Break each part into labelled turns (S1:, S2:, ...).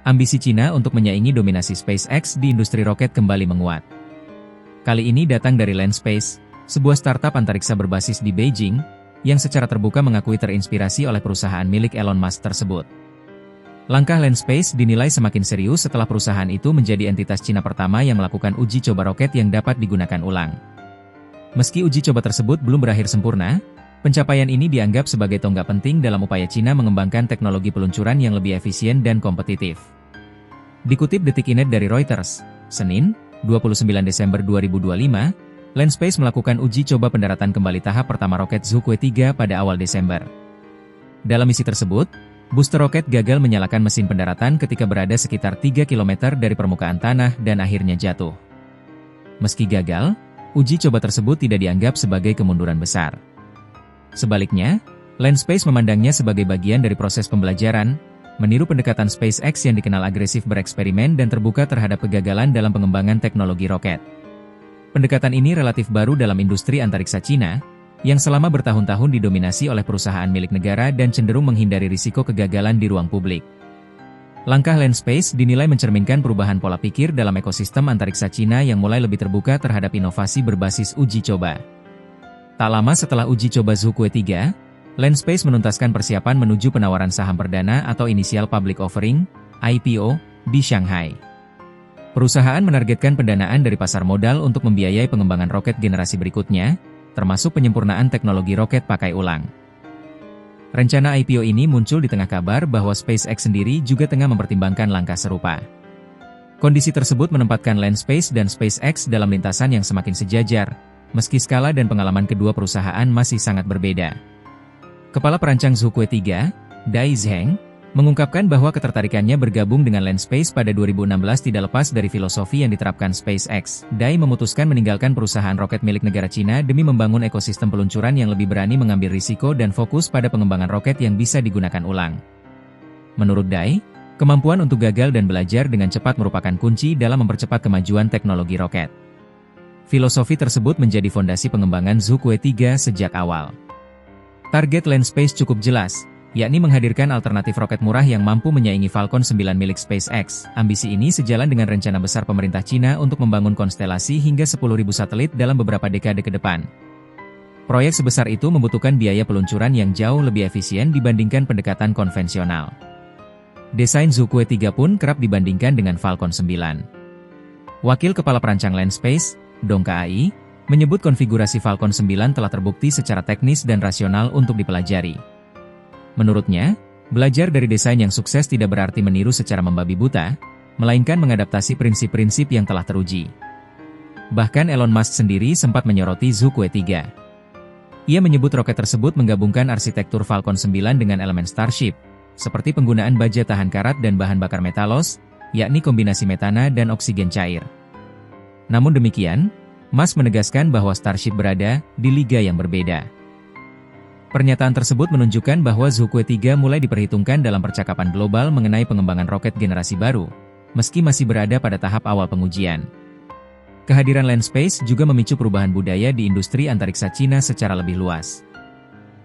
S1: Ambisi Cina untuk menyaingi dominasi SpaceX di industri roket kembali menguat. Kali ini datang dari Landspace, sebuah startup antariksa berbasis di Beijing, yang secara terbuka mengakui terinspirasi oleh perusahaan milik Elon Musk tersebut. Langkah Landspace dinilai semakin serius setelah perusahaan itu menjadi entitas Cina pertama yang melakukan uji coba roket yang dapat digunakan ulang. Meski uji coba tersebut belum berakhir sempurna, pencapaian ini dianggap sebagai tonggak penting dalam upaya Cina mengembangkan teknologi peluncuran yang lebih efisien dan kompetitif. Dikutip Detik.net dari Reuters, Senin, 29 Desember 2025, Landspace melakukan uji coba pendaratan kembali tahap pertama roket Zhukue 3 pada awal Desember. Dalam misi tersebut, booster roket gagal menyalakan mesin pendaratan ketika berada sekitar 3 km dari permukaan tanah dan akhirnya jatuh. Meski gagal, uji coba tersebut tidak dianggap sebagai kemunduran besar. Sebaliknya, Landspace memandangnya sebagai bagian dari proses pembelajaran, meniru pendekatan SpaceX yang dikenal agresif bereksperimen dan terbuka terhadap kegagalan dalam pengembangan teknologi roket. Pendekatan ini relatif baru dalam industri antariksa Cina, yang selama bertahun-tahun didominasi oleh perusahaan milik negara dan cenderung menghindari risiko kegagalan di ruang publik. Langkah Landspace dinilai mencerminkan perubahan pola pikir dalam ekosistem antariksa Cina yang mulai lebih terbuka terhadap inovasi berbasis uji coba. Tak lama setelah uji coba Zhukue 3, Landspace menuntaskan persiapan menuju penawaran saham perdana atau Initial Public Offering, IPO, di Shanghai. Perusahaan menargetkan pendanaan dari pasar modal untuk membiayai pengembangan roket generasi berikutnya, termasuk penyempurnaan teknologi roket pakai ulang. Rencana IPO ini muncul di tengah kabar bahwa SpaceX sendiri juga tengah mempertimbangkan langkah serupa. Kondisi tersebut menempatkan Landspace dan SpaceX dalam lintasan yang semakin sejajar, meski skala dan pengalaman kedua perusahaan masih sangat berbeda. Kepala perancang Zhukue 3, Dai Zheng, mengungkapkan bahwa ketertarikannya bergabung dengan Landspace pada 2016 tidak lepas dari filosofi yang diterapkan SpaceX. Dai memutuskan meninggalkan perusahaan roket milik negara Cina demi membangun ekosistem peluncuran yang lebih berani mengambil risiko dan fokus pada pengembangan roket yang bisa digunakan ulang. Menurut Dai, kemampuan untuk gagal dan belajar dengan cepat merupakan kunci dalam mempercepat kemajuan teknologi roket. Filosofi tersebut menjadi fondasi pengembangan Zhukue 3 sejak awal. Target Landspace cukup jelas, yakni menghadirkan alternatif roket murah yang mampu menyaingi Falcon 9 milik SpaceX. Ambisi ini sejalan dengan rencana besar pemerintah Cina untuk membangun konstelasi hingga 10.000 satelit dalam beberapa dekade ke depan. Proyek sebesar itu membutuhkan biaya peluncuran yang jauh lebih efisien dibandingkan pendekatan konvensional. Desain Zhukue 3 pun kerap dibandingkan dengan Falcon 9. Wakil Kepala Perancang Landspace, Dong Kai, menyebut konfigurasi Falcon 9 telah terbukti secara teknis dan rasional untuk dipelajari. Menurutnya, belajar dari desain yang sukses tidak berarti meniru secara membabi buta, melainkan mengadaptasi prinsip-prinsip yang telah teruji. Bahkan Elon Musk sendiri sempat menyoroti Zhukue 3. Ia menyebut roket tersebut menggabungkan arsitektur Falcon 9 dengan elemen Starship, seperti penggunaan baja tahan karat dan bahan bakar metalos, yakni kombinasi metana dan oksigen cair. Namun demikian, Musk menegaskan bahwa Starship berada di liga yang berbeda. Pernyataan tersebut menunjukkan bahwa Zhukue 3 mulai diperhitungkan dalam percakapan global mengenai pengembangan roket generasi baru, meski masih berada pada tahap awal pengujian. Kehadiran Landspace juga memicu perubahan budaya di industri antariksa Cina secara lebih luas.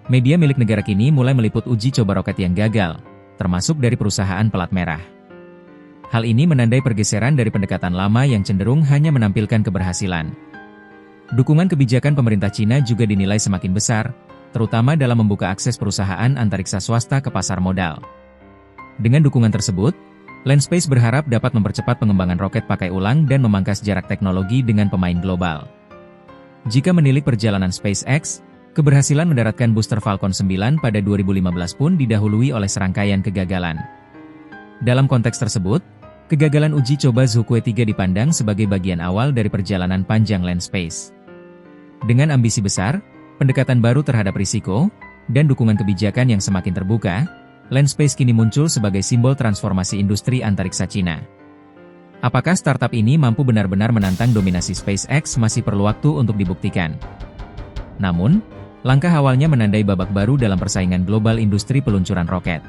S1: Media milik negara kini mulai meliput uji coba roket yang gagal, termasuk dari perusahaan pelat merah. Hal ini menandai pergeseran dari pendekatan lama yang cenderung hanya menampilkan keberhasilan. Dukungan kebijakan pemerintah Cina juga dinilai semakin besar, terutama dalam membuka akses perusahaan antariksa swasta ke pasar modal. Dengan dukungan tersebut, Landspace berharap dapat mempercepat pengembangan roket pakai ulang dan memangkas jarak teknologi dengan pemain global. Jika menilik perjalanan SpaceX, keberhasilan mendaratkan booster Falcon 9 pada 2015 pun didahului oleh serangkaian kegagalan. Dalam konteks tersebut, kegagalan uji coba Zhukue 3 dipandang sebagai bagian awal dari perjalanan panjang Landspace. Dengan ambisi besar, pendekatan baru terhadap risiko, dan dukungan kebijakan yang semakin terbuka, Landspace kini muncul sebagai simbol transformasi industri antariksa Cina. Apakah startup ini mampu benar-benar menantang dominasi SpaceX masih perlu waktu untuk dibuktikan. Namun, langkah awalnya menandai babak baru dalam persaingan global industri peluncuran roket.